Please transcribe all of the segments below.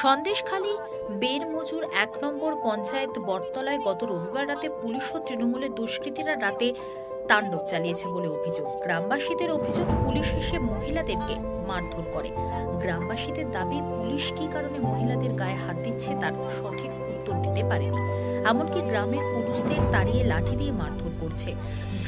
সন্দেশখালী বেরমজুর ১ নম্বর পঞ্চায়েত বটতলায় গত রবিবার রাতে পুলিশ ও তৃণমূলের দুষ্কৃতীরা রাতে তাণ্ডব চালিয়েছে বলে অভিযোগ। গ্রামবাসীদের অভিযোগ, পুলিশ এসে মহিলাদেরকে মারধর করে। গ্রামবাসীদের দাবি, পুলিশ কী কারণে মহিলাদের গায়ে হাত দিচ্ছে তার সঠিক উত্তর দিতে পারেনি। এমনকি গ্রামের পুরুষদের তাড়িয়ে লাঠি দিয়ে মারধর করছে।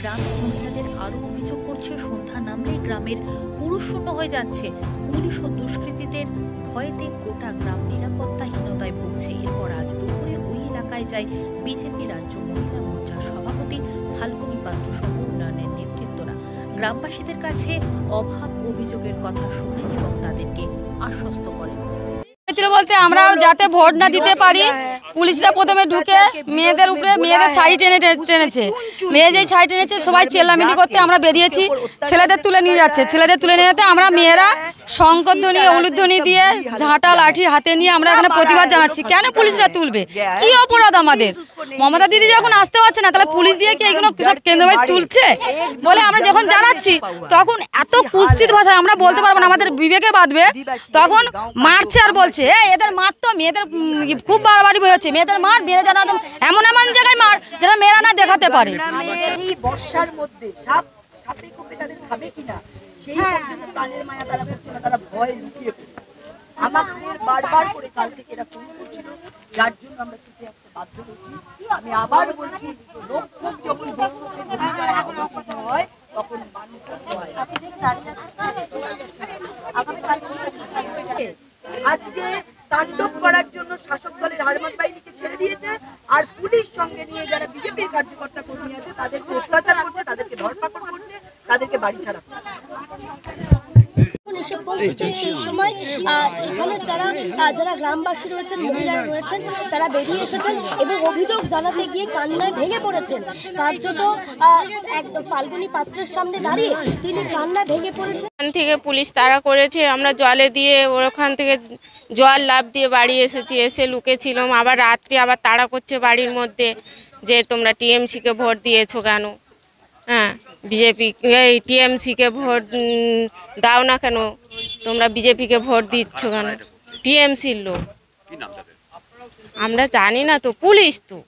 গ্রামের মহিলাদের আরও অভিযোগ করছে, সন্ধ্যা নামলেই গ্রামের পুরুষ শূন্য হয়ে যাচ্ছে। পুলিশ ও দুষ্কৃতীদের ভয়েতে গোটা গ্রাম নিরাপত্তাহীনতায় ভুগছে। এরপর আজ দুপুরে ওই এলাকায় যায় বিজেপি রাজ্য মহিলা মোর্চার সভাপতি ফাল্গুনী পাত্র সহ উন্নয়নের নেতৃত্বরা। গ্রামবাসীদের কাছে অভাব অভিযোগের কথা শোনেন এবং তাদেরকে আশ্বস্ত করেন। বলতে আমরা যাতে ভোট না দিতে পারি, পুলিশরা প্রথমে ঢুকে মেয়েদের উপরে মেয়েদের শাড়ি টেনেছে। মেয়ে যেই শাড়ি টেনেছে সবাই চেল্লামিলি করতে আমরা বেরিয়েছি। ছেলেদের তুলে নিয়ে যাচ্ছে। ছেলেদের তুলে নিয়ে যেতে আমরা মেয়েরা শঙ্করধ্বনি উলুধ্বনি দিয়ে ঝাঁটা লাঠি হাতে নিয়ে আমরা এখানে প্রতিবাদ জানাচ্ছি। কেন পুলিশরা তুলবে? কি অপরাধ আমাদের? মমতা দিদি যখন আসতে পারছে না, তাহলে পুলিশ দিয়ে কি এইগুলো সব কেন্দ্রবাড়ি তুলছে বলে আমরা যখন জানাচ্ছি, তখন এত কুৎসিত ভাষায় আমরা বলতে পারবো না, আমাদের বিবেকে বাঁধবে। তখন মারছে আর বলছে এদের মার তো মেয়েদের খুব বাড়াবাড়ি হয়েছে, মেয়েদের মার বেড়ে জানা এমন এমন জায়গায় মার যেন মেয়েরা না দেখাতে পারে। এই বর্ষার মধ্যে সাপে কোপে তাদের খাবে কিনা সেই পর্যন্ত প্রাণের মায়া তারা করছে না, তারা ভয় লুকিয়ে পড়ছে। আমাদের বারবার করে কাল থেকে এরা ফোন করছিল, যার জন্য আমরা ছুটে আসতে বাধ্য হচ্ছি। আমি আবার বলছি, রক্ষক যখন হয় তখন মানুষ হয়। আজকে তাণ্ডব করার জন্য শাসক দলের হারমান বাহিনীকে ছেড়ে দিয়েছে, আর পুলিশ সঙ্গে নিয়ে যারা বিজেপির কার্যকর্তা কর্মী আছে তাদেরকে অত্যাচার করছে, তাদেরকে ধরপাকড় করছে, তাদেরকে বাড়ি ছাড়া করছে। সেই সময় সেখানে যারা গ্রামবাসী রয়েছেন, মহিলারা রয়েছেন, তারা বেরিয়ে এসেছেন এবং অভিযোগ জানাতে গিয়ে কান্নায় ভেঙে পড়েছেন। কার্যত একদম ফাল্গুনী পাত্রের সামনে দাঁড়িয়ে তিনি কান্নায় ভেঙে পড়েছেন। থেকে পুলিশ তাড়া করেছে, আমরা জলে দিয়ে ওখান থেকে জল লাভ দিয়ে বাড়ি এসেছি। এসে লুকেছিলাম, আবার রাত্রি আবার তাড়া করছে বাড়ির মধ্যে যে তোমরা টিএমসিকে ভোট দিয়েছো কেন? হ্যাঁ, বিজেপি এই টিএমসিকে ভোট দাও না কেন? তোমরা বিজেপিকে ভোট দিচ্ছ কেন? টিএমসির লোক, আমরা জানি না তো, পুলিশ তো।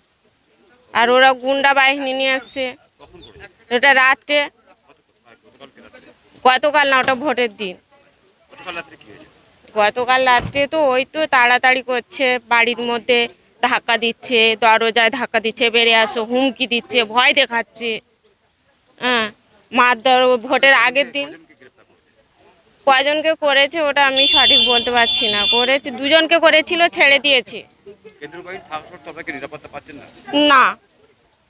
আর ওরা গুন্ডা বাহিনী নিয়ে আসছে। ওটা রাত্রে, গতকাল না, ওটা ভোটের দিন। গতকাল রাত্রে তো ওই তো তাড়াতাড়ি করছে, বাড়ির মধ্যে ধাক্কা দিচ্ছে, দরজায় ধাক্কা দিচ্ছে, বেরিয়ে আসো, হুমকি দিচ্ছে, ভয় দেখাচ্ছে। হ্যাঁ, মারধর। ভোটের আগের দিন কয়জনকে করেছে ওটা আমি সঠিক বলতে পারছি না। করেছে, দুজনকে করেছিল, ছেড়ে দিয়েছে। না,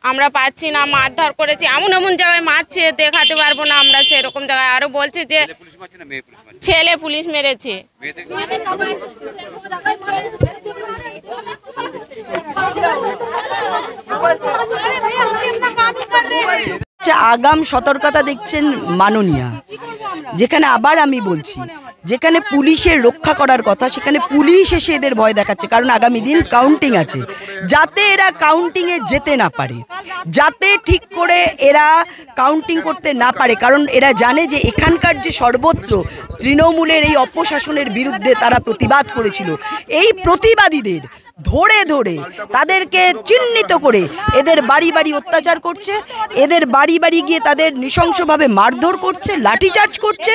আমরা পাচ্ছি না। মারধর করেছে, এমন এমন জায়গায় মারছে, দেখাতে পারবো না আমরা সেরকম জায়গায়। আরো বলছে যে ছেলে পুলিশ মেরেছে। আগাম সতর্কতা দেখছেন মাননীয়া, যেখানে আবার আমি বলছি, যেখানে পুলিশের রক্ষা করার কথা সেখানে পুলিশ এসে এদের ভয় দেখাচ্ছে। কারণ আগামী দিন কাউন্টিং আছে, যাতে এরা কাউন্টিংয়ে যেতে না পারে, যাতে ঠিক করে এরা কাউন্টিং করতে না পারে। কারণ এরা জানে যে এখানকার যে সর্বত্র তৃণমূলের এই অপশাসনের বিরুদ্ধে তারা প্রতিবাদ করেছিল, এই প্রতিবাদীদের ধরে ধরে তাদেরকে চিহ্নিত করে এদের বাড়ি বাড়ি অত্যাচার করছে, এদের বাড়ি বাড়ি গিয়ে তাদের নৃশংসভাবে মারধর করছে, লাঠিচার্জ করছে।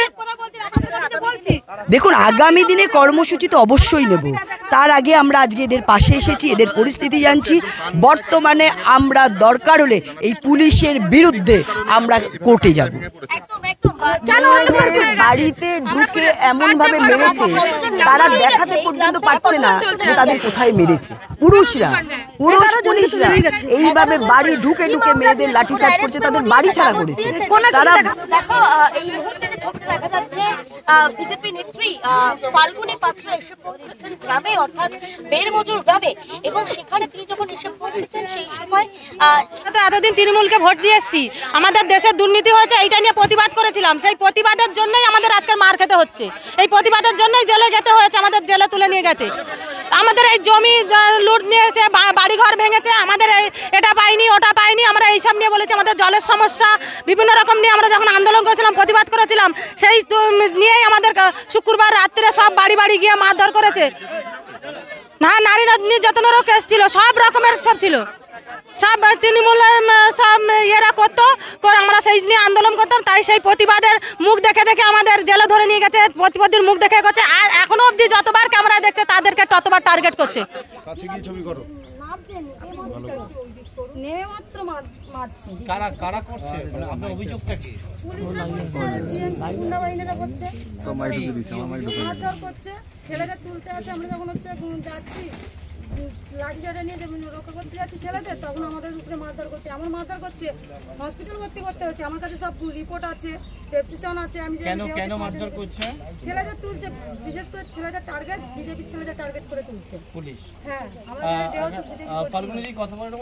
দেখুন, আগামী দিনে কর্মসূচি তো অবশ্যই নেব, তার আগে আমরা আজকে এদের পাশে এসেছি, এদের পরিস্থিতি জানছি। বর্তমানে আমরা দরকার হলে এই পুলিশের বিরুদ্ধে আমরা কোর্টে যাব। বাড়িতে ঢুকে এমন ভাবে মেরেছে, তারা দেখাতে পর্যন্ত পারছে না যে তাদের কোথায় মেরেছে। পুলিশরা এইভাবে বাড়ি ঢুকে ঢুকে মেয়েদের লাঠিচার্জ করছে, তাদের বাড়ি ছাড়া করেছে। তারা এই মুহূর্তে যে ছবিটা দেখা যাচ্ছে, বিজেপি নেত্রী ফাল্গুনী পাত্র এসে পৌঁছেছেন গ্রামে, অর্থাৎ বেরমজুর গ্রামে, এবং সেখানে তিনি যখন এসে পৌঁছেছেন সেই সময় এতদিন তৃণমূলকে ভোট দিয়ে এসছি, আমাদের দেশে দুর্নীতি হয়েছে, এইটা নিয়ে প্রতিবাদ করেছিলাম। সেই প্রতিবাদের জন্যই আমাদের আজকে মার খেতে হচ্ছে, এই প্রতিবাদের জন্যই জেলে যেতে হয়েছে, আমাদের জেলে তুলে নিয়ে গেছে। আমাদের এই জমি লুট নিয়েছে, বাড়িঘর ভেঙেছে, আমাদের এটা পাইনি ওটা পাইনি, আমরা এইসব নিয়ে বলেছি। আমাদের জলের সমস্যা বিভিন্ন রকম নিয়ে আমরা যখন আন্দোলন করেছিলাম, প্রতিবাদ করেছিলাম, সেই নিয়েই আমাদের শুক্রবার রাত্রে সব বাড়ি বাড়ি গিয়ে মারধর করেছে। না নারী নির্যাতনেরও কেস ছিল, সব রকমের সব ছিল, সব তৃণমূলে সব এরা করতো করে আমরা সেই নিয়ে আন্দোলন করতাম। তাই সেই প্রতিবাদের মুখ দেখে দেখে আমাদের জেলে ধরে নিয়ে গেছে, প্রতিবাদীর মুখ দেখে করছে। আর এখনো অবধি যতবার ক্যামেরা দেখছে তাদেরকে ততবার টার্গেট করছে। কাছে গিয়ে ছবি করো। কারা কারা করছে, মানে আপনার অভিযোগটা কি? ছেলেদের তুলতে আসে, আমরা যখন হচ্ছে যাচ্ছি লাঠি চাটা নিয়ে যেমন রক্ষা করতে যাচ্ছি ছেলেদের, তখন আমাদের উপরে মারধর করছে, এমন মারধর করছে হসপিটাল ভর্তি করতে হচ্ছে। আমার কাছে সব রিপোর্ট আছে, প্রেসক্রিপশন আছে। আমি কেন মারধর করছে? ছেলেদের তুলছে, বিশেষ করে ছেলেদের টার্গেট, বিজেপি ছেলেদের টার্গেট করে তুলছে পুলিশ। হ্যাঁ, আমরা ফাল্গুনি কথা বলতে